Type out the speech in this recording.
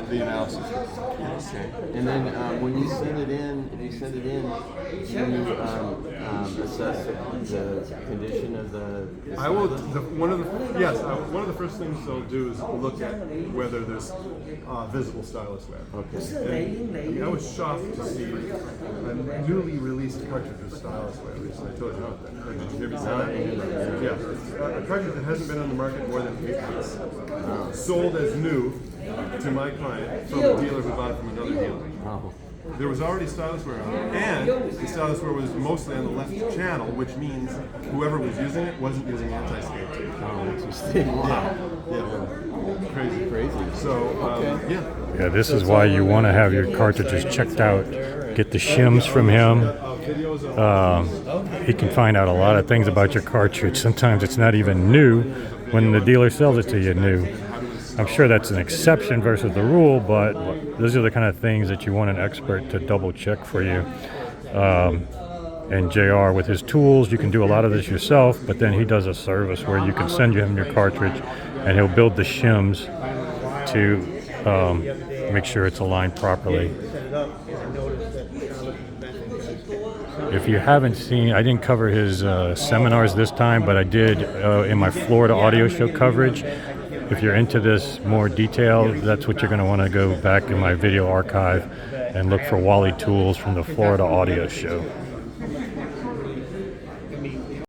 the analysis. Okay. And then when you send it in, if you send it in, can you assess the condition of the I will. stylus? One of the first things they'll do is look at whether there's visible stylus wear. Okay. And I was shocked to see a newly released cartridge with stylus wear. I told you about that. Did you hear me say that? Yeah. A cartridge that hasn't been on the market more than 8 months. Sold as new to my client from a dealer who bought it from another dealer. Oh. There was already stylus wear on it, and the stylus wear was mostly on the left channel, which means whoever was using it wasn't using anti-skate tape. Oh, interesting. Wow. Yeah. Crazy. Crazy. So, yeah. Yeah, this is why you want to have your cartridges checked out. Get the shims from him. He can find out a lot of things about your cartridge. Sometimes it's not even new when the dealer sells it to you new. I'm sure that's an exception versus the rule, but those are the kind of things that you want an expert to double check for you. And JR, with his tools, you can do a lot of this yourself, but then he does a service where you can send him your cartridge and he'll build the shims to make sure it's aligned properly. If you haven't seen, I didn't cover his seminars this time, but I did in my Florida audio show coverage. If you're into this more detail, that's what you're going to want to go back in my video archive and look for Wally Tools from the Florida audio show.